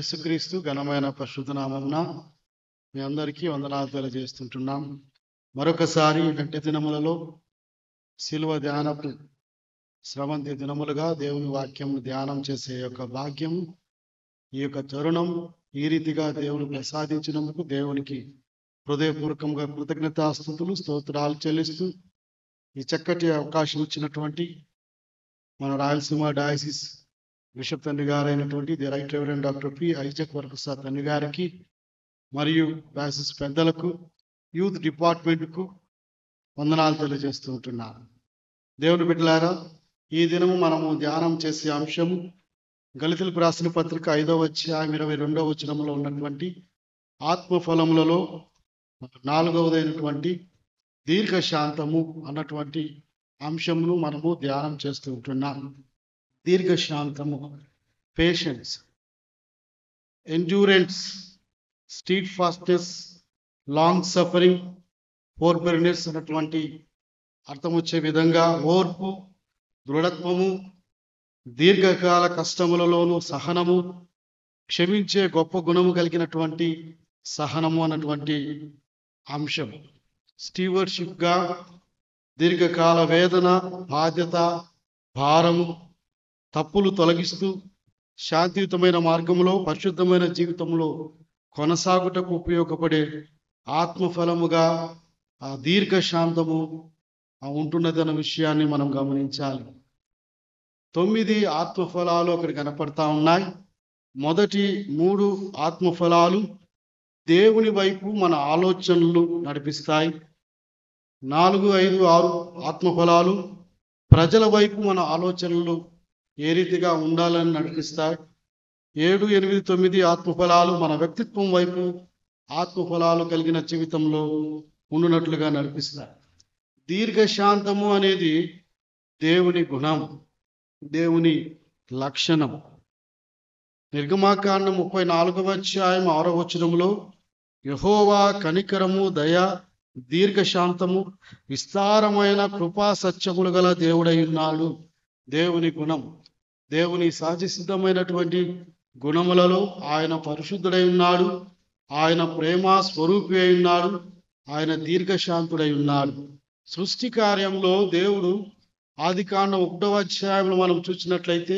యేసుక్రీస్తు ఘనమైన పరిశుద్ధ నామమున మీ అందరికీ వందనాలు తెలియజేస్తుంటున్నాం. మరొకసారి గంటె దినములలో శిలువ ధ్యానపు శ్రవంతి దినములుగా దేవుని వాక్యం ధ్యానం చేసే యొక్క భాగ్యం, ఈ యొక్క తరుణం ఈ రీతిగా దేవుని ప్రసాదించినందుకు దేవునికి హృదయపూర్వకంగా కృతజ్ఞతాస్తుతులు స్తోత్రాలు చెల్లిస్తూ ఈ చక్కటి అవకాశం ఇచ్చినటువంటి మన రాయలసీమ డయాసిస్ బిషప్ తండ్రి గారైనటువంటి the right reverend doctor P Isaac Varaprasad తండ్రి గారికి మరియు డయాసిస్ పెద్దలకు, యూత్ డిపార్ట్మెంట్కు వందనాలు తెలియజేస్తూ ఉంటున్నాను. దేవుని బిడ్డలారా, ఈ దినము మనము ధ్యానం చేసే అంశము గళితులకు రాసిన పత్రిక 5వ అధ్యాయం 22వ వచనంలో ఉన్నటువంటి ఆత్మఫలములలో 4వదైనటువంటి దీర్ఘశాంతము అన్నటువంటి అంశమును మనము ధ్యానం చేస్తూ ఉంటున్నాం. దీర్ఘశాంతము, patience, endurance, steadfastness, long suffering, forbearance అన్నటువంటి అర్థం వచ్చే విధంగా ఓర్పు, దృఢత్వము, దీర్ఘకాల కష్టములలోనూ సహనము, క్షమించే గొప్ప గుణము కలిగినటువంటి సహనము అన్నటువంటి అంశం. స్టీవర్షిప్గా దీర్ఘకాల వేదన, బాధ్యత, భారము, తప్పులు తొలగిస్తూ శాంతియుతమైన మార్గంలో పరిశుద్ధమైన జీవితంలో కొనసాగుటకు ఉపయోగపడే ఆత్మఫలముగా ఆ దీర్ఘశాంతము ఉంటున్నదన్న విషయాన్ని మనం గమనించాలి. 9 ఆత్మఫలాలు అక్కడ కనపడతా ఉన్నాయి. మొదటి 3 ఆత్మఫలాలు దేవుని వైపు మన ఆలోచనలు నడిపిస్తాయి. 4, 5, 6 ఆత్మఫలాలు ప్రజల వైపు మన ఆలోచనలు ఏ రీతిగా ఉండాలని నడిపిస్తాయి. 7, 8, 9 ఆత్మఫలాలు మన వ్యక్తిత్వం వైపు ఆత్మఫలాలు కలిగిన జీవితంలో ఉండునట్లుగా నడిపిస్తాయి. దీర్ఘశాంతము అనేది దేవుని గుణం, దేవుని లక్షణం. నిర్గమాకాండం 34వ అధ్యాయం 6వ వచనంలో యెహోవా కనికరము, దయ, దీర్ఘశాంతము, విస్తారమైన కృపా సత్యములు గల దేవుడై ఉన్నాడు. దేవుని గుణం, దేవుని సహజసిద్ధమైనటువంటి గుణములలో ఆయన పరిశుద్ధుడై ఉన్నాడు. ఆయన ప్రేమ స్వరూపి అయి ఉన్నాడు. ఆయన దీర్ఘశాంతుడై ఉన్నాడు. సృష్టి కార్యంలో దేవుడు ఆదికాండం 1వ అధ్యాయంలో మనం చూసినట్లయితే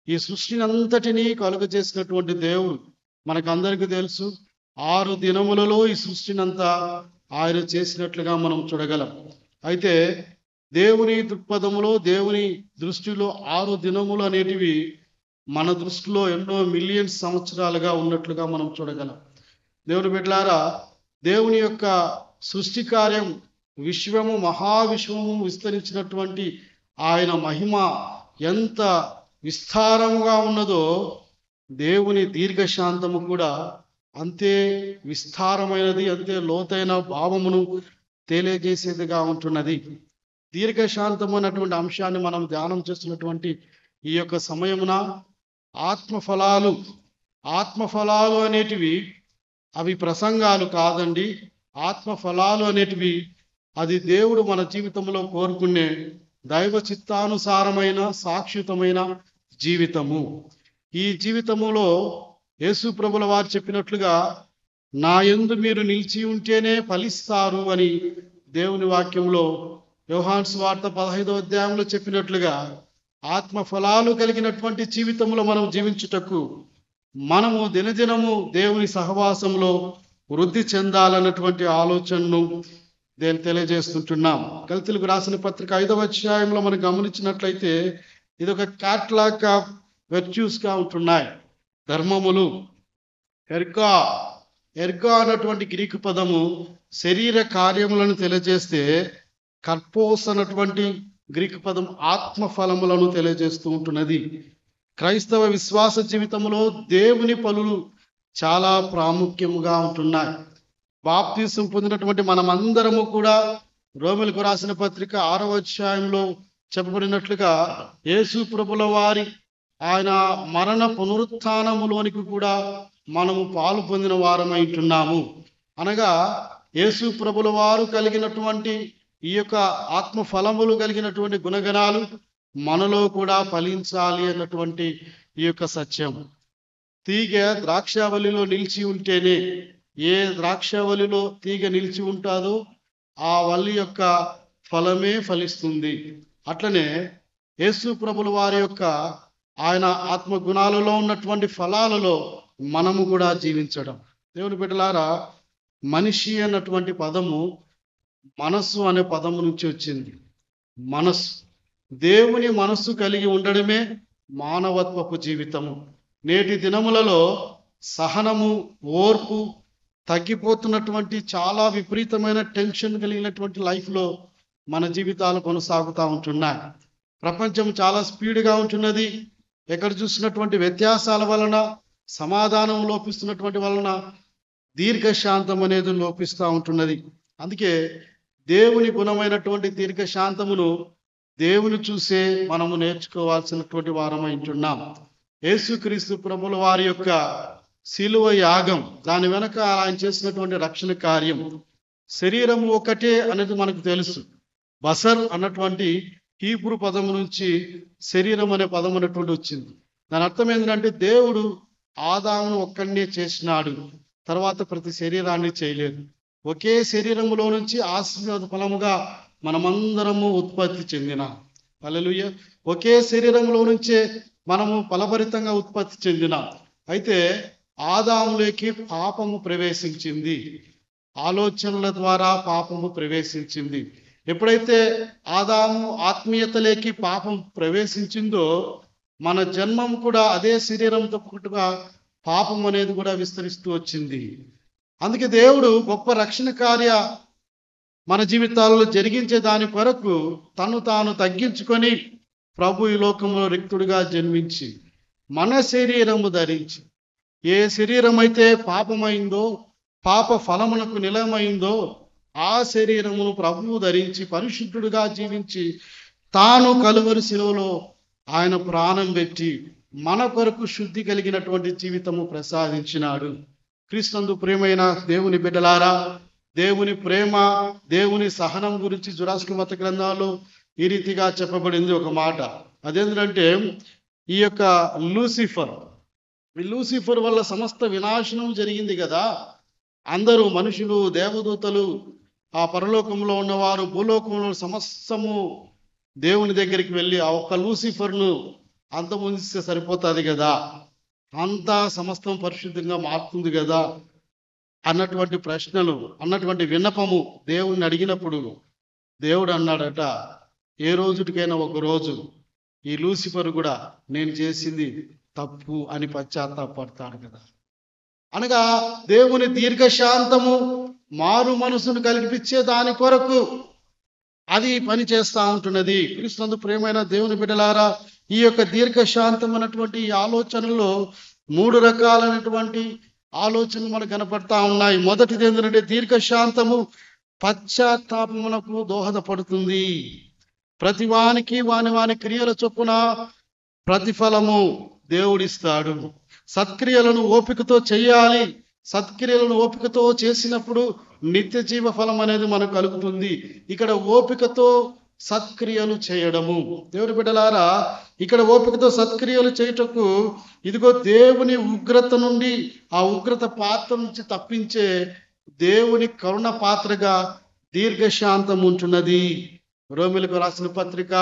ఈ సృష్టిని అంతటినీ కలుగజేసినటువంటి దేవుడు మనకందరికీ తెలుసు. 6 దినములలో ఈ సృష్టిని అంతా ఆయన చేసినట్లుగా మనం చూడగలం. అయితే దేవుని దృక్పథములో, దేవుని దృష్టిలో 6 దినములు అనేటివి మన దృష్టిలో ఎన్నో మిలియన్స్ సంవత్సరాలుగా ఉన్నట్లుగా మనం చూడగలం. దేవుని బిడ్డలారా, దేవుని యొక్క సృష్టి కార్యం, విశ్వము, మహావిశ్వము విస్తరించినటువంటి ఆయన మహిమ ఎంత విస్తారముగా ఉన్నదో దేవుని దీర్ఘశాంతము కూడా అంతే విస్తారమైనది, అంతే లోతైన భావమును తెలియజేసేదిగా ఉంటున్నది. దీర్ఘశాంతము అన్నటువంటి అంశాన్ని మనం ధ్యానం చేస్తున్నటువంటి ఈ యొక్క సమయమున ఆత్మఫలాలు అనేటివి అవి ప్రసంగాలు కాదండి. ఆత్మఫలాలు అనేటివి అది దేవుడు మన జీవితంలో కోరుకునే దైవ చిత్తానుసారమైన శాశ్వతమైన జీవితము. ఈ జీవితములో యేసు ప్రభుల వారు చెప్పినట్లుగా నా యందు మీరు నిలిచి ఉంటేనే ఫలిస్తారు అని దేవుని వాక్యంలో యోహాను సువార్త 15వ అధ్యాయంలో చెప్పినట్లుగా ఆత్మఫలాలు కలిగినటువంటి జీవితంలో మనం జీవించుటకు మనము దినదినము దేవుని సహవాసంలో వృద్ధి చెందాలన్నటువంటి ఆలోచనను నేను తెలియజేస్తుంటున్నాం. గళితులకు రాసిన పత్రిక 5వ అధ్యాయంలో మనం గమనించినట్లయితే ఇది ఒక క్యాటలాగ్ ఆఫ్ వెర్చ్యూస్గా ఉంటున్నాయి. ధర్మములు, ఎర్గా అన్నటువంటి గ్రీకు పదము శరీర కార్యములను తెలియజేస్తే, కర్పోస్ అన్నటువంటి గ్రీకు పదం ఆత్మఫలములను తెలియజేస్తూ ఉంటున్నది. క్రైస్తవ విశ్వాస జీవితంలో దేవుని పనులు చాలా ప్రాముఖ్యముగా ఉంటున్నాయి. బాప్తిసం పొందినటువంటి మనమందరము కూడా రోమీయులకు రాసిన పత్రిక 6వ అధ్యాయంలో చెప్పబడినట్లుగా యేసు ప్రభుల వారి ఆయన మరణ పునరుత్థానములోనికి కూడా మనము పాలు పొందిన వారమై ఉంటున్నాము. అనగా యేసు ప్రభుల వారు కలిగినటువంటి ఈ యొక్క ఆత్మఫలములు కలిగినటువంటి గుణగణాలు మనలో కూడా ఫలించాలి అన్నటువంటి ఈ యొక్క సత్యం. తీగ ద్రాక్షావళిలో నిలిచి ఉంటేనే, ఏ ద్రాక్షావళిలో తీగ నిలిచి ఉంటుందో ఆ వల్లి యొక్క ఫలమే ఫలిస్తుంది. అట్లనే యేసు ప్రభుల వారి యొక్క ఆయన ఆత్మ గుణాలలో ఉన్నటువంటి ఫలాలలో మనము కూడా జీవించడం. దేవుని బిడ్డలారా, మనిషి అన్నటువంటి పదము మనస్సు అనే పదము నుంచి వచ్చింది. మనస్సు, దేవుని మనస్సు కలిగి ఉండడమే మానవత్వపు జీవితము. నేటి దినములలో సహనము, ఓర్పు తగ్గిపోతున్నటువంటి, చాలా విపరీతమైన టెన్షన్ కలిగినటువంటి లైఫ్లో మన జీవితాలు కొనసాగుతూ ఉంటున్నాయి. ప్రపంచం చాలా స్పీడ్గా ఉంటున్నది. ఎక్కడ చూసినటువంటి వ్యత్యాసాల వలన, సమాధానం లోపిస్తున్నటువంటి వలన దీర్ఘశాంతం అనేది లోపిస్తూ ఉంటున్నది. అందుకే దేవుని గుణమైనటువంటి దీర్ఘశాంతమును దేవుని చూసే మనము నేర్చుకోవాల్సినటువంటి వారమై ఉంటున్నాం. యేసుక్రీస్తు ప్రభుల వారి యొక్క శిలువ యాగం, దాని వెనక ఆయన చేసినటువంటి రక్షణ కార్యం. శరీరము ఒకటే అనేది మనకు తెలుసు. బసర్ అన్నటువంటి హీబ్రూ పదము నుంచి శరీరం అనే పదం అనేటువంటి వచ్చింది. దాని అర్థం ఏంటంటే, దేవుడు ఆదామును ఒక్కడినే చేసినాడు, తర్వాత ప్రతి శరీరాన్ని చేయలేదు. ఒకే శరీరములో నుంచి ఆశీర్వాద ఫలముగా మనమందరము ఉత్పత్తి చెందినాం. హల్లెలూయా. ఒకే శరీరంలో నుంచే మనము ఫలభరితంగా ఉత్పత్తి చెందినాం. అయితే ఆదాములోకి పాపము ప్రవేశించింది, ఆలోచనల ద్వారా పాపము ప్రవేశించింది. ఎప్పుడైతే ఆదాము ఆత్మీయతలోకి పాపం ప్రవేశించిందో, మన జన్మం కూడా అదే శరీరంతో పాటుగా పాపం అనేది కూడా విస్తరిస్తూ వచ్చింది. అందుకే దేవుడు గొప్ప రక్షణ కార్య మన జీవితాల్లో జరిగించే దాని కొరకు తను తాను తగ్గించుకొని ప్రభు ఈ లోకంలో రిక్తుడిగా జన్మించి మన శరీరము ధరించి, ఏ శరీరం అయితే పాపమైందో, పాప ఫలమునకు నిలయమైందో, ఆ శరీరమును ప్రభువు ధరించి పరిశుద్ధుడుగా జీవించి తాను కలువరి శిలువలో ఆయన ప్రాణం పెట్టి మన కొరకు శుద్ధి కలిగినటువంటి జీవితము ప్రసాదించినాడు. క్రీస్తునందు ప్రియమైన దేవుని బిడ్డలారా, దేవుని ప్రేమ, దేవుని సహనం గురించి జురాస్ట్ర మత గ్రంథాల్లో ఈ రీతిగా చెప్పబడింది ఒక మాట. అదేంటంటే, ఈ యొక్క లూసిఫర్ వల్ల సమస్త వినాశనం జరిగింది కదా. అందరూ మనుషులు, దేవదూతలు, ఆ పరలోకంలో ఉన్నవారు, భూలోకంలో సమస్తము దేవుని దగ్గరికి వెళ్ళి ఆ ఒక్క లూసిఫర్ను అంతమొందిస్తే సరిపోతుంది కదా, అంతా సమస్తం పరిశుద్ధంగా మారుతుంది కదా అన్నటువంటి ప్రశ్నలు, అన్నటువంటి విన్నపము దేవుణ్ణి అడిగినప్పుడు దేవుడు అన్నాడట, ఏ రోజుటికైనా ఒక రోజు ఈ లూసిఫర్ కూడా నేను చేసింది తప్పు అని పశ్చాత్తాపడతాడు కదా. అనగా దేవుని దీర్ఘశాంతము మారు మనసును కల్పించే దాని కొరకు అది పని చేస్తూ ఉంటున్నది. క్రీస్తునందు ప్రియమైన దేవుని బిడ్డలారా, ఈ యొక్క దీర్ఘశాంతం అన్నటువంటి ఈ ఆలోచనలో 3 రకాలైనటువంటి ఆలోచనలు మనకు కనపడతా ఉన్నాయి. మొదటిది ఏంటంటే, దీర్ఘశాంతము పశ్చాత్తాపమునకు దోహదపడుతుంది. ప్రతి వానికి వాని క్రియల చొప్పున ప్రతిఫలము దేవుడిస్తాడు. సత్క్రియలను ఓపికతో చేయాలి. సత్క్రియలను ఓపికతో చేసినప్పుడు నిత్య జీవ ఫలం అనేది మనకు కలుగుతుంది. ఇక్కడ ఓపికతో సత్క్రియలు చేయడము. దేవుని బిడ్డలారా, ఇక్కడ ఓపికతో సత్క్రియలు చేయుటకు ఇదిగో దేవుని ఉగ్రత నుండి, ఆ ఉగ్రత పాత్ర నుంచి తప్పించే దేవుని కరుణ పాత్రగా దీర్ఘశాంతం ఉంటున్నది. రోమిలకు రాసిన పత్రిక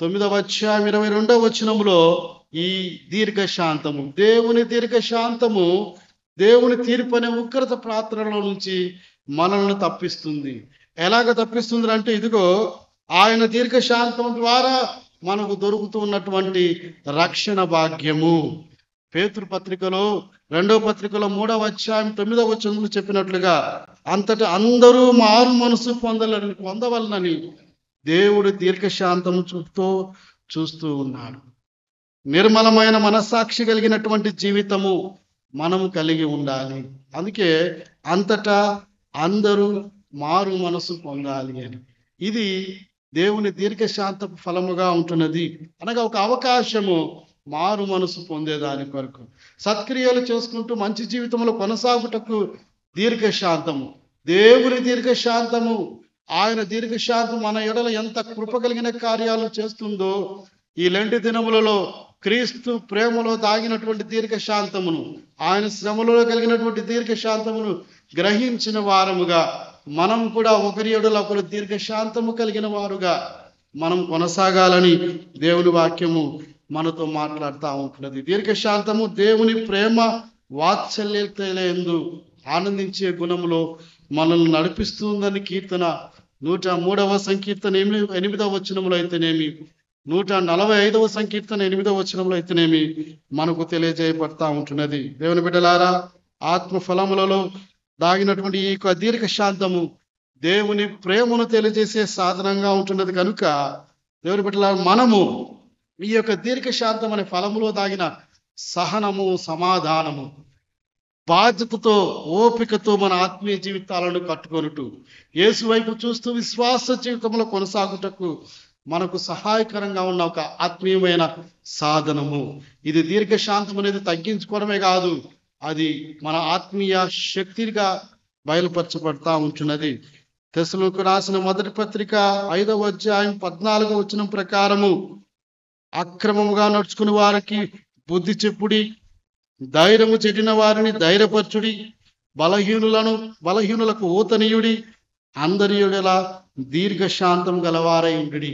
9వ అధ్యాయం 22వ వచనములో ఈ దీర్ఘశాంతము, దేవుని దీర్ఘశాంతము, దేవుని తీర్పు అనే ఉగ్రత పాత్రలో నుంచి మనల్ని తప్పిస్తుంది. ఎలాగ తప్పిస్తుంది అంటే, ఇదిగో ఆయన దీర్ఘశాంతం ద్వారా మనకు దొరుకుతున్నటువంటి రక్షణ భాగ్యము. పేతురు పత్రికలో 2వ పత్రికలో 3వ అధ్యాయం 9వ వచనంలో చెప్పినట్లుగా, అంతటా అందరూ మారు మనసు పొందవలనని దేవుడు దీర్ఘశాంతం చూస్తూ ఉన్నాడు. నిర్మలమైన మనస్సాక్షి కలిగినటువంటి జీవితము మనము కలిగి ఉండాలి. అందుకే అంతటా అందరూ మారు మనసు పొందాలి అని, ఇది దేవుని దీర్ఘశాంత ఫలముగా ఉంటున్నది. అనగా ఒక అవకాశము మారు మనసు పొందేదాని కొరకు, సత్క్రియలు చేసుకుంటూ మంచి జీవితంలో కొనసాగుటకు దీర్ఘశాంతము, దేవుని దీర్ఘశాంతము, ఆయన దీర్ఘశాంతం మన ఎడల ఎంత కృప కలిగిన కార్యాలు చేస్తుందో ఈ లెంటి దినములలో క్రీస్తు ప్రేమలో దాగినటువంటి దీర్ఘశాంతమును, ఆయన శ్రమలో కలిగినటువంటి దీర్ఘశాంతమును గ్రహించిన వారముగా మనం కూడా ఒకరి ఎడల ఒకరు దీర్ఘశాంతము కలిగిన వారుగా మనం కొనసాగాలని దేవుని వాక్యము మనతో మాట్లాడుతూ ఉంటున్నది. దీర్ఘశాంతము దేవుని ప్రేమ వాత్సల్యతలందు ఆనందించే గుణములో మనల్ని నడిపిస్తుందని కీర్తన 103వ సంకీర్తన 8వ వచనంలో అయితేనేమి, 145వ సంకీర్తన 8వ వచనంలో అయితేనేమి మనకు తెలియజేయబడతా ఉంటున్నది. దేవుని బిడ్డలారా, ఆత్మ ఫలములలో దాగినటువంటి ఈ యొక్క దీర్ఘశాంతము దేవుని ప్రేమను తెలియజేసే సాధనంగా ఉంటున్నది. కనుక దేవుని బిడ్డలారా, మనము ఈ యొక్క దీర్ఘశాంతం అనే ఫలములో దాగిన సహనము, సమాధానము, బాధ్యతతో, ఓపికతో మన ఆత్మీయ జీవితాలను కట్టుకొనుటూ యేసు వైపు చూస్తూ విశ్వాస జీవితంలో కొనసాగుటకు మనకు సహాయకరంగా ఉన్న ఒక ఆత్మీయమైన సాధనము. ఇది దీర్ఘశాంతం అనేది తగ్గించుకోవడమే కాదు, అది మన ఆత్మీయ శక్తిగా బయలుపరచబడతా ఉంటున్నది. తెస్సలోనికీయులకు రాసిన మొదటి పత్రిక 5వ అధ్యాయం 14వ వచనం ప్రకారము, అక్రమముగా నడుచుకుని వారికి బుద్ధి చెప్పుడి, ధైర్యము చెడిన వారిని ధైర్యపరచుడి, బలహీనులకు ఊతనీయుడి, అందరి యెడల దీర్ఘశాంతం గలవారై ఉండుడి.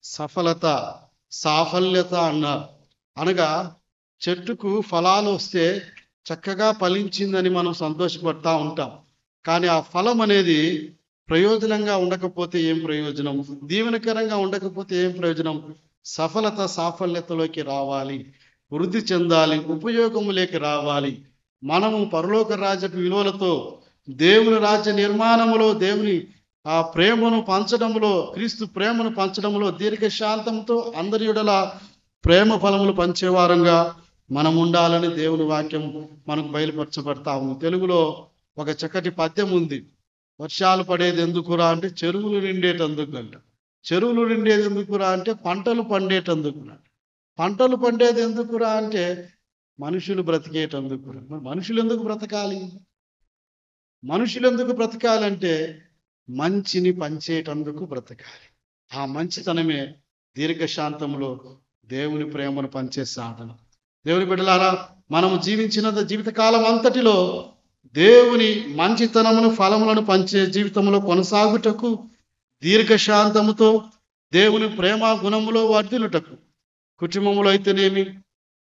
సఫలత, సాఫల్యత అన్నారు. అనగా చెట్టుకు ఫలాలు వస్తే చక్కగా ఫలించిందని మనం సంతోషపడతా ఉంటాం. కానీ ఆ ఫలం అనేది ప్రయోజనంగా ఉండకపోతే ఏం ప్రయోజనం? దీవెనకరంగా ఉండకపోతే ఏం ప్రయోజనం? సఫలత, సాఫల్యతలోకి రావాలి, వృద్ధి చెందాలి, ఉపయోగములోకి రావాలి. మనము పరలోక రాజ్యపు విలువలతో దేవుని రాజ్య నిర్మాణములో, దేవుని ఆ ప్రేమను పంచడంలో, క్రీస్తు ప్రేమను పంచడంలో, దీర్ఘశాంతంతో అందరి యెడల ప్రేమ ఫలములు పంచేవారంగా మనం ఉండాలని దేవుని వాక్యం మనకు బయలుపరచబడతా ఉంది. తెలుగులో ఒక చక్కటి పద్యం ఉంది. వర్షాలు పడేది ఎందుకురా అంటే చెరువులు నిండేటందుకు అంట. చెరువులు నిండేది ఎందుకురా అంటే పంటలు పండేటందుకు. పంటలు పండేది ఎందుకురా అంటే మనుషులు బ్రతికేటందుకు. మరి మనుషులు ఎందుకు బ్రతకాలి? మనుషులు ఎందుకు బ్రతకాలంటే మంచిని పంచేటందుకు బ్రతకాలి. ఆ మంచితనమే దీర్ఘశాంతంలో దేవుని ప్రేమను పంచే సాధన. దేవుని బిడ్డలారా, మనము జీవించిన జీవితకాలం అంతటిలో దేవుని మంచితనమును, ఫలములను పంచే జీవితంలో కొనసాగుటకు, దీర్ఘశాంతముతో దేవుని ప్రేమ గుణములో వర్ధిల్లుటకు, కుటుంబములో అయితేనేమి,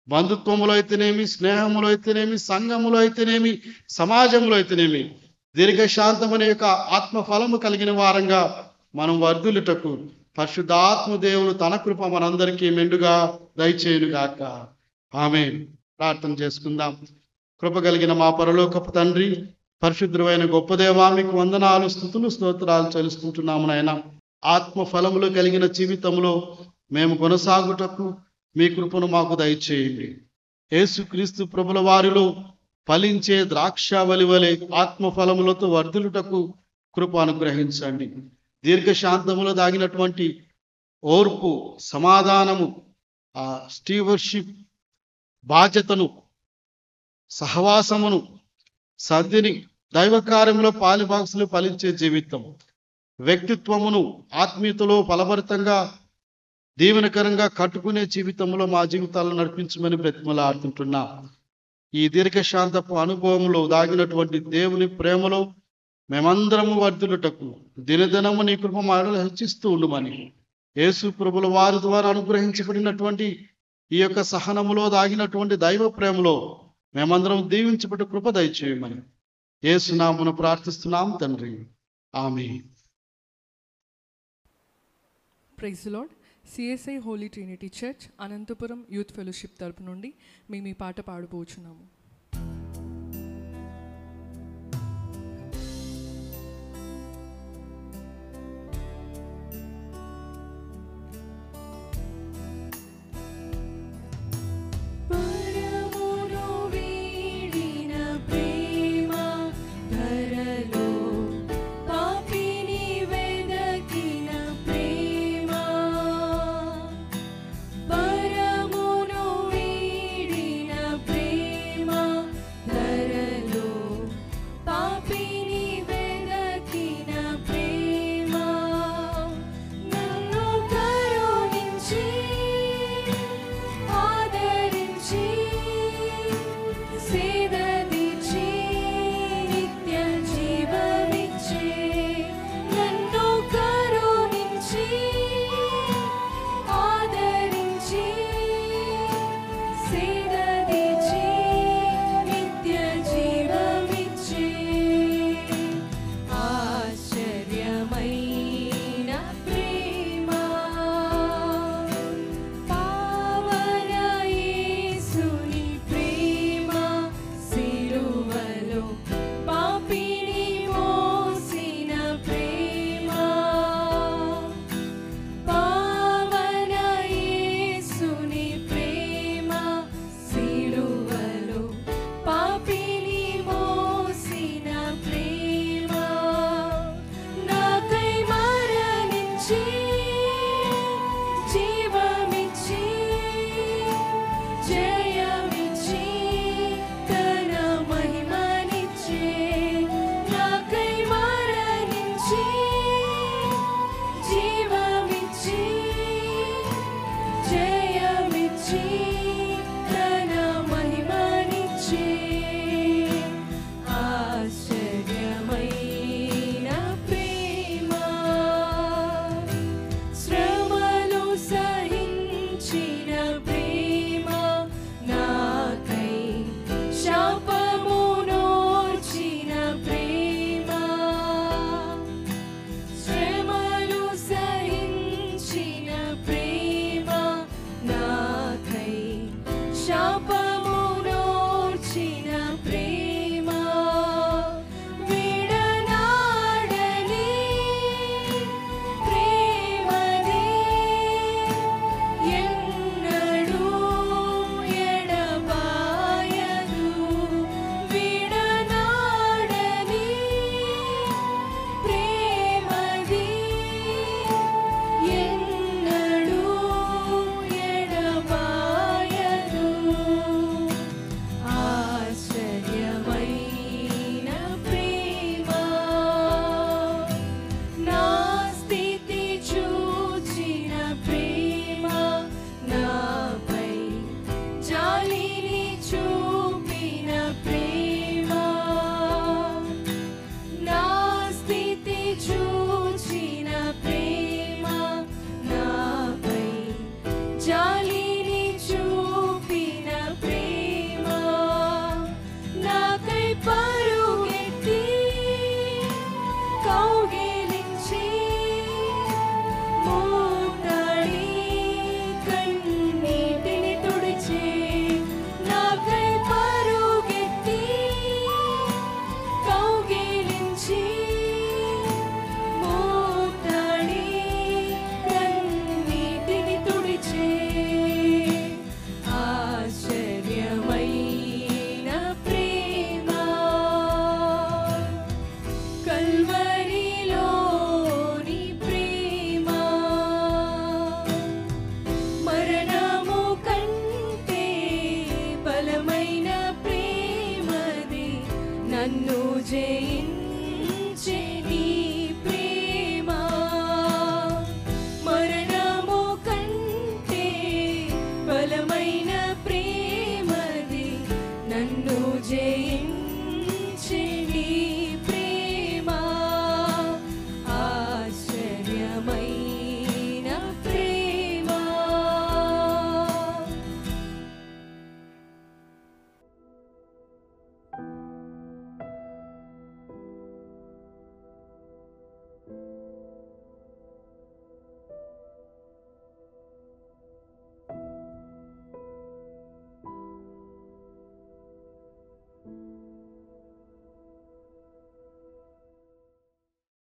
బంధుత్వములో అయితేనేమి, స్నేహములో అయితేనేమి, సంఘములో అయితేనేమి, సమాజంలో అయితేనేమి దీర్ఘశాంతం అనే యొక్క ఆత్మఫలము కలిగిన వారంగా మనం వర్ధిల్లుటకు పరిశుద్ధాత్మ దేవుడు తన కృప మనందరికీ మెండుగా దయచేయునుగాక. ఆమేన్. ప్రార్థన చేసుకుందాం. కృప కలిగిన మా పరలోకపు తండ్రి, పరిశుద్ధమైన గొప్ప దేవా, మీకు వందనాలు, స్తుతులు, స్తోత్రాలు చెల్లిస్తుంటున్నాము నాయన. ఆత్మ ఫలములు కలిగిన జీవితంలో మేము కొనసాగుటకు మీ కృపను మాకు దయచేయండి. యేసుక్రీస్తు ప్రభుల వారిలో ఫలించే ద్రాక్షావళి వలె ఆత్మ ఫలములతో వర్ధిల్లుటకు కృప అనుగ్రహించండి. దీర్ఘశాంతములో దాగినటువంటి ఓర్పు, సమాధానము, ఆ స్టీవర్షిప్ బాధ్యతను, సహవాసమును, సద్దిని, దైవ కార్యంలో పాలిభాగస్సులు ఫలించే జీవితం, వ్యక్తిత్వమును ఆత్మీయతలో ఫలభరితంగా దీవెనకరంగా కట్టుకునే జీవితంలో మా జీవితాలను నడిపించమని బ్రతిమలాడుతుంటున్నా. ఈ దీర్ఘశాంతపు అనుభవంలో దాగినటువంటి దేవుని ప్రేమలో మేమందరము వర్ధిల్లుటకు దినదినము నీ కృప మాటలు హెచ్చిస్తూ ఉండుమని, యేసు ప్రభుల వారి ద్వారా అనుగ్రహించబడినటువంటి ఈ యొక్క సహనములో దాగినటువంటి దైవ ప్రేమలో మేమందరం దీవించబడి కృప దయచేయమని యేసు నామమున ప్రార్థిస్తున్నాం తండ్రి. ఆమేన్. Praise the lord. CSI holy trinity church Anantapuram youth fellowship తరపు నుండి మేము ఈ పాట పాడబోచున్నాము.